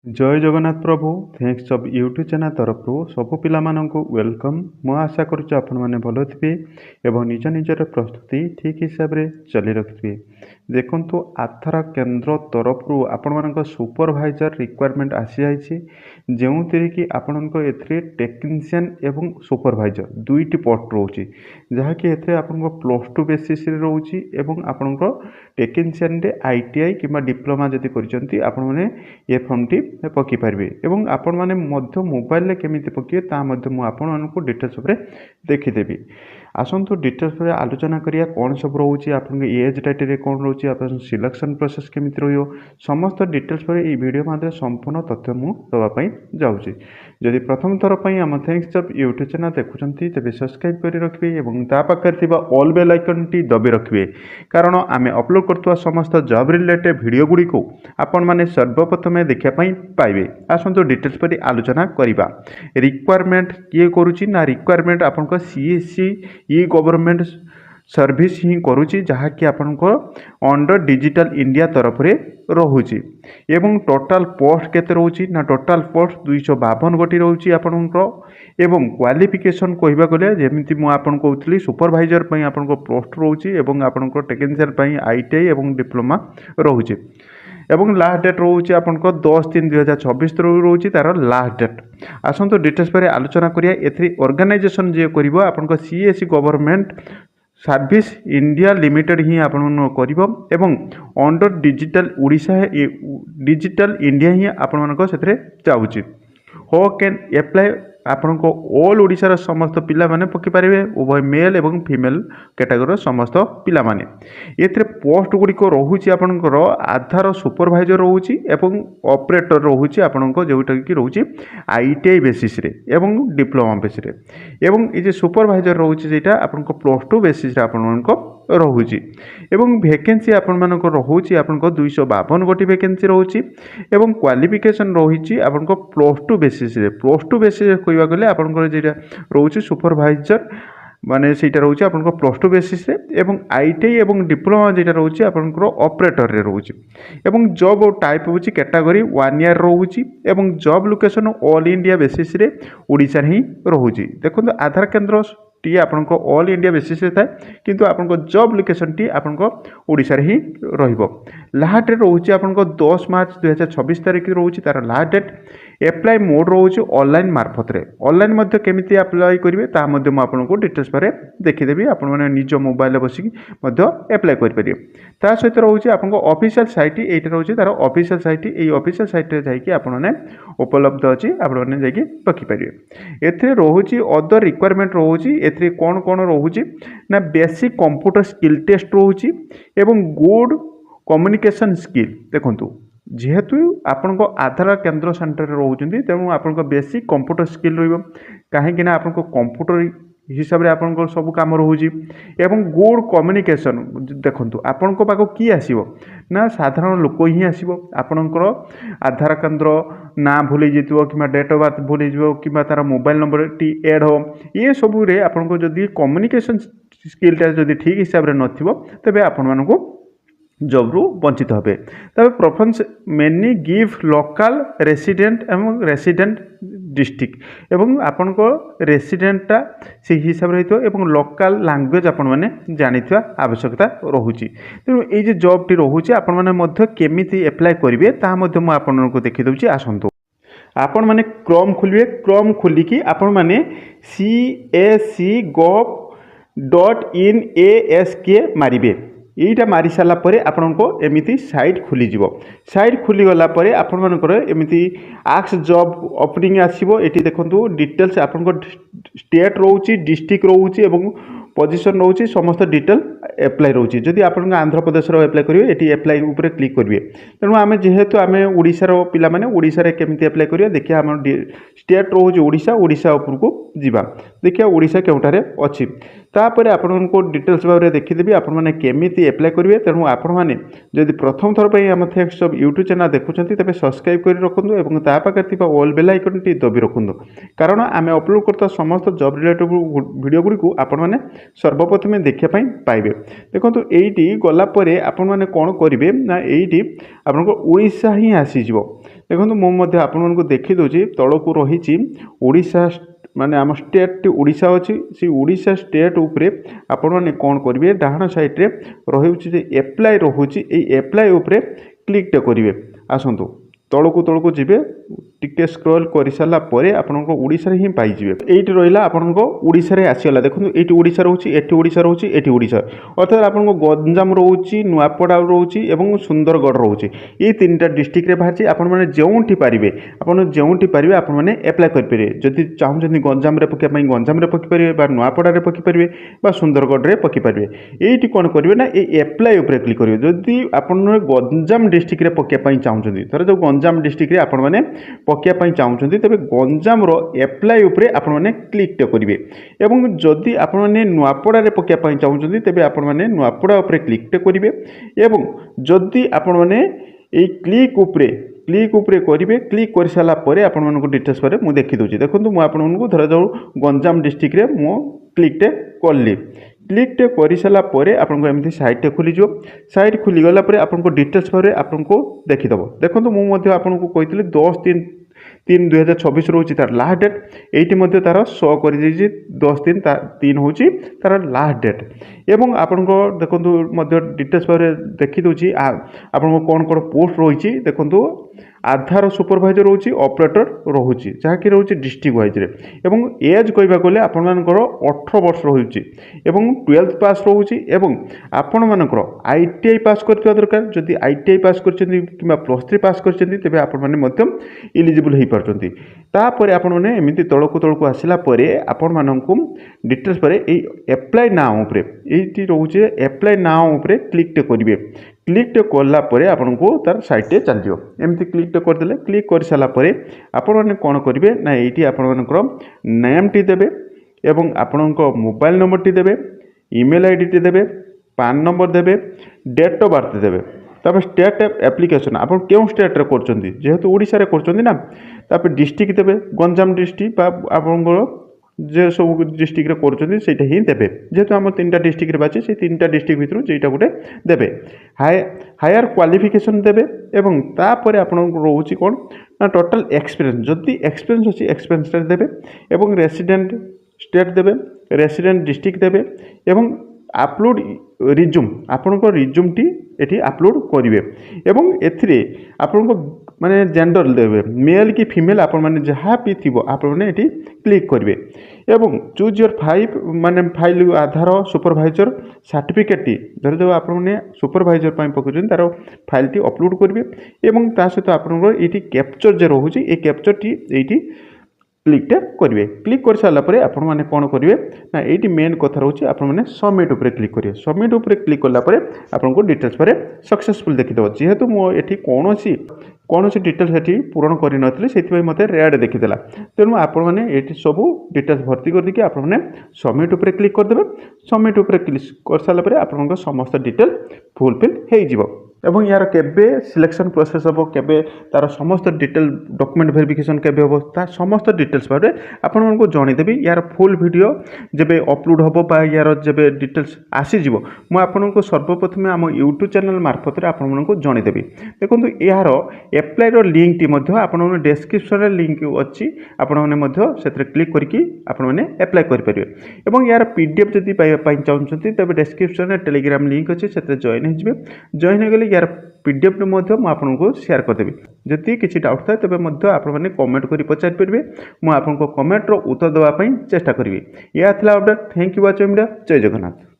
जय जगन्नाथ प्रभु thanks of YouTube channel तरफ सबु पिला वेलकम। मु आशा करुच्च आपण मैंने भल थे एवं निज निजर प्रस्तुति ठीक हिसाब से चली रखिए। देखु आधार केन्द्र तरफ आपण मान सुपरभाइजर रिक्वायरमेंट आसी जाइए जो थी कि आपण टेक्नीशियन एवं सुपरभाइजर दुईटी पोस्ट रोचे जहाँकि आपन प्लस टू बेसीस रोचे आपण टेक्नीशियन आईटीआई कि डिप्लोमा जदि कर फॉर्म टी पकई पारे और आपण मैंने मोबाइल केमी पकड़े आपको डिटेल्स देखीदेवी। आसतु डिटेल्स पर आलोचना करिया कौन सब रोचे आपन एज क्राइटेरिया कौन रोचे आप सिलेक्शन प्रोसेस केमी रो समस्त डिटेल्स पर यह वीडियो माध्यम संपूर्ण तथ्य मुझे जाऊँगी। जदि प्रथम थर पर आम थैंक्स ऑफ यूट्यूब चैनल देखुंत तेज सब्सक्राइब कर रखिए और पाखे ऑल बेल आइकन टी दबी रखिए कारण आम अपलोड कर समस्त जॉब रिलेटेड वीडियो गुड़ी को आपण मैंने सर्वप्रथम देखापी पाइबे। आसतु डिटेल्स पर आलोचना करवा। रिक्वायरमेंट किए करुच्ची ना रिक्वायरमेंट आपन सीएससी ई गवर्नमेंट सर्विस ही करुच्ची जहाँकि आपनको अंडर डिजिटल इंडिया तरफ रे रोचे एवं टोटाल पोस्ट केते रोची ना टोटाल पोस्ट 252 गोटी रोची आपनको एवं क्वालिफिकेशन कहबा गले जेमिति मु आपन कहउतली सुपरवाइजर पई आपनको पोस्ट रोची एवं आपनको टेक्नीशियन पई आईटीआई एवं डिप्लोमा रोचे एवं लास्ट डेट रोचे आपनको 10/3/2024 रोचे तार लास्ट डेट। आसतु डिटेल्स पर आलोचना करिया। एथि ऑर्गेनाइजेशन जे करिवो आपनको CSC government service India limited ही आपण करिवो एवं under digital Odisha digital India ही आपण से जाऊँगी। हो कैन एप्लाय आपण को ऑल ओडिशार समस्त पिला माने पकि पारे उभय मेल एवं फीमेल कैटेगरी समस्त पिला माने। एथरे पोस्ट गुडी को रहुची आपनकर आधार सुपरवाइजर रहुची एवं ऑपरेटर रहुची आपनको जोटा कि रहुची आईटीआई बेसिस रे एवं डिप्लोमा बेसिस रे एवं ए जे सुपरवाइजर रहुची जेटा आपनको प्लस टू बेसिस रे आपनको रहुची एवं वैकेंसी आपण मानको रहुची आपनको 252 गोटी वैकेंसी रहुची एवं क्वालिफिकेशन रहुची आपनको प्लस टू बेसिस रे कहवा गले आपनकर जेटा रोचे सुपरवाइजर माने सेटा रोचे आपनकर प्लस टू बेसिस रे एवं आईटीआई एवं डिप्लोमा जेटा रोचे आपनकर ऑपरेटर रे रोचे एवं जॉब टाइप होची कैटेगरी 1 ईयर रोची एवं job location all India basis रे ओडिसा ही रोची। देखो आधार केन्द्र टी आपनको ऑल इंडिया बेसिस रे थाए किंतु आपनको जॉब लोकेशन टी आपनको ओडिसा रे ही रहिबो। लास्ट डेट रोची आपनको 10 मार्च 2026 तारिख रोची तार लास्ट डेट। एप्लाई मोड रोचे ऑनलाइन मार्फत रे ऑनलाइन मध्ये केमिति अप्लाई करिवे ता मध्ये म आपनको डिटेल्स पारे देखिदेबी आपण माने निज मोबाइल बसिक मध्ये अप्लाई करि परिबे। ता सहित रोचे आपनको ऑफिशियल साइट एटा रोचे तार ऑफिशियल साइट एई ऑफिशियल साइट रे जाई कि आपण माने उपलब्ध अछि आपण माने जाई कि पकि परिबे। एथरे रोहुची अदर रिक्वायरमेंट रोहुची एथरे कोन कोन रोहुची ना बेसिक कंप्यूटर स्किल टेस्ट रोहुची एवं गुड कम्युनिकेशन स्किल। देखंतु जेहेतु आपण आधार केन्द्र सेंटर रोचे तेणु आपण बेसिक कंप्यूटर स्किल रही आपण कंप्यूटर हिसाब से आपण सब कम रोचे एवं गुड कम्युनिकेशन। देखंतु आपण पाक किए आसो ना साधारण लोक ही आसो आपणकर आधार केन्द्र ना भूल जाइए कि डेट ऑफ बर्थ भूल कि तार मोबाइल नंबर टी एड हो ये सबू आपको जदि कम्युनिकेशन स्किलटा जदि ठीक हिसाब से नथिबो तबे आपण मानकु जॉब रू वंचित होबे। तबे preference many give local resident एवं रेसिडेंट डिस्ट्रिक्ट एवं आपण को रेसिडेंटटा से हिसाब रहितो एवं लोकल लैंग्वेज आपण माने जानिथवा आवश्यकता रहुची। तेणु ए जे जॉब टी रहुची आपण माने मध्य केमिति अप्लाई करिवे ता मध्य म आपण को देखि दउची। आसंतो आपण माने क्रोम खोलिवे क्रोम खोलिकी आपण माने cscgov.in.ask मारिबे। यहीटा मारी सारा पर आपण को एमिति साइट खोलीजिव। साइट खोलीगला आपण मानकर एमिति आक्स जॉब ओपनिंग आसीबो। एटी देखंतु डिटेल्स आपण को स्टेट रोची डिस्ट्रिक्ट रोची एवं पोजीशन रोची समस्त डिटेल अप्लाई रोची। जदि आपण आंध्र प्रदेश रो अप्लाई करिवे एटी अप्लाई ऊपर क्लिक करिवे। तेणु आमे जेहेतु आमे ओडिसा रो पिला माने ओडिसा रे केमिति अप्लाई करिवे देखिया हम स्टेट रोची ओडिसा ओडिसा ऊपर को जीवा देखिया ओडिसा केउटारे अछि। तापर आपको डिटेल्स भाव में देखीदेवी आपने केमी एप्लाय करेंगे। तेणु आपने जदि प्रथम थर पर आम थेक्स जॉब यूट्यूब चैनल देखुं तेज सब्सक्राइब कर रखुद और पाखे ऑल बेल आइकन टी दबी रखुद, कारण आम अपलोड करता समस्त जॉब रिलेटेड वीडियो गुड़ी आपने सर्वप्रथम देखापी पाइबे। देखो ये गलापर आपने कौन करेंगे ना ये आपको ओडिशा ही आसीज। देखो मुझे आपको देखीदे तौक रही ओडिशा माने आम स्टेट ओडिशा अच्छी से ओडिशा स्टेट उपरे आपण मैंने कौन करेंगे डाहाण साइड्रे रही एप्लाय रोचे एप्लाय उपरे क्लिक करेंगे। आसतु तौक जीवे टिके स्क्रॉल कर सारापर आपको ओडिशा ही पाइबे। ये रहा आपको ओडिशा रे आसीगला। देखो ये ओडिशा रोचे ये ओडिशा रोचे ये ओडिशा अर्थात आपको गंजाम रोचे नुआपड़ा रोचे और सुंदरगढ़ रोचे ये तीन डिस्ट्रिक्ट रे बाहर आपने जो पारे आपड़ी पारे आपने एप्लाय करेंगे। जदि चाहते गंजाम पकाई गंजाम पकईपारे नुआपड़ा पकईपारे सुंदरगढ़ में पकईपारे। ये कौन करेंगे ना ये एप्लाय उपर क्लिक करेंगे। जदि आप गंजाम डिस्ट्रिक्ट में पकाई चाहते थोड़ा जो गंजाम डिस्ट्रिक्ट आपने पकाई चाहते तेज गंजाम एप्लाय उपरे आपने क्लिक करेंगे। एवं जदि आपने नुआपड़ा पकाई चाहते तेज आपने नुआपड़ा उपरे क्लिक करेंगे। एवं जदि आपने ये क्लिक उपरे करेंगे क्लिक कर सारापर आपको डिटेल्स पर मुझे देखीदे। देखो मुझे धर जाऊ गंजाम डिस्ट्रिक्ट रे मु क्लिकटे कली क्लिकटे कर सारापर आपको एमती साइट खोलीज। साइट खोलीगला आपको डिटेल्स पर आपको देखीदेव। देखो मुझे आपको कही 10/3/2024 रोचे तार लास्ट डेट ये तार शो कर 10/3/3 हूँ तार लास्ट डेट। एवं आपको देखो डिटेल्स पर देखीदे आपको कौन कौन पोस्ट रही। देखो आधार सुपरभाइजर रोचे ऑपरेटर रोचे जहाँकि रोचे डिस्ट्रिक्ट वाइज एवं एज कहवा गले आपर 18 वर्ष रोचे एवं 12th पास रोचे एवं आपण मानकर ITI पास करथिबा दरकार। जदि ITI पास करछन्ती किबा +3 पास करछन्ती तेबे आपण माने मध्यम एलिजिबल होई परछन्ती। तापर आपण माने एमिति तळकु आसिला परे आपण मानकु डिटेल्स परे ए एप्लाय नाउ उपरे एटी रोचे एप्लाय नाउ उपरे क्लिक करिवे। क्लिक कलापर आपको तार साइट चलो एमती क्लिक करदे क्लिक कर सारापर आपने कौन करेंगे ना ये आपर नेम टी देवे एवं आपण मोबाइल नंबर टी देवे ईमेल आईडी टी देवे पान नंबर देवे डेट ऑफ बर्थ देवे। तापर स्टेट एप्लिकेशन आप क्यों स्टेट रे कर जेहेतु ओडिशा रे कर ना तापर डिस्ट्रिक्ट देवे गंजाम डिस्ट्रिक्ट आप जे सब डिस्ट्रिक्ट कर ही देवे। जेहेतु आम 3टा डिस्ट्रिक्ट बाचे से 3टा डिस्ट्रिक्ट भितर जेटा गोटे देवे। हायर क्वालिफिकेशन देवे एवं तापर आप रोचे कौन ना टोटल एक्सपीरियंस जदि एक्सपीरियंस अच्छी एक्सपीरियंस देवे एवं रेसिडेंट स्टेट देवे रेसिडेंट डिस्ट्रिक्ट देवे एवं अपलोड रिज्यूम आपण रिज्यूम टी एटी अपलोड करेंगे। एवं एथिरे आपनको माने जेंडर देवे मेल कि फीमेल आपण माने जहाँ भी थी आपने ये क्लिक करेंगे। एवं चूज योर माने फाइल आधार सुपरभाइजर सर्टिफिकेट टी धर जो आपने सुपरभाइजर पकड़ तार फाइल टी अपलोड करेंगे। एवं ता सहित आपन ये कैप्चर जो रोचे ये कैप्चर टी ये क्लिकटे करेंगे। क्लिक कर सारापर आपण मैंने कौन करेंगे ना ये मेन कथा रोचे आपने सबमिट उपरे क्लिक करेंगे। सबमिट उपरे क्लिक कलापर आपको डिटेल्स पर सक्सेसफुल देखीदेव। जेहेतु मुझे कौन डिटेल्स ये पूरण कर मत रेड देखीदेला तेणु आपने ये सब डिटेल्स भर्ती करके आपने सबमिट उपरे क्लिक करदे। सबमिट उपरे क्लिक कर सारापर आपन समस्त डिटेल फुलफिल हो एवं यार केबे सिलेक्शन प्रोसेस हम केबे तार समस्त डिटेल डॉक्यूमेंट वेरिफिकेशन केबे हम ता समस्त डिटेल्स बारे आपण मानको जणैदेबी। यार फुल वीडियो जेबे अपलोड हम बा यार जेबे डिटेल्स आसीजिवो मु आपनको सर्वप्रथम आम यूट्यूब चैनल मार्फत आपण मानको जणैदेबी। देखो यार एप्लाय रो लिंक टी मध्य आपण माने डिस्क्रिप्शन रे लिंक अछि आपण माने मध्य सेतरे क्लिक करके आपण माने अप्लाई कर परिबे। एवं यार पीडीएफ जदी पाइ चाहउछंती तबे डिस्क्रिप्शन रे टेलीग्राम लिंक अछि सेतरे जॉइन होजिबे। जॉइन हो गले यार पीडीएफ आपको शेयर करदेवी। जदि किसी डाउट था तेज आपने कमेंट कर पचार पारे मुझे आपको कमेंटर उत्तर देवाई चेष्टा करी। यह update. Thank you watching video. जय जगन्नाथ।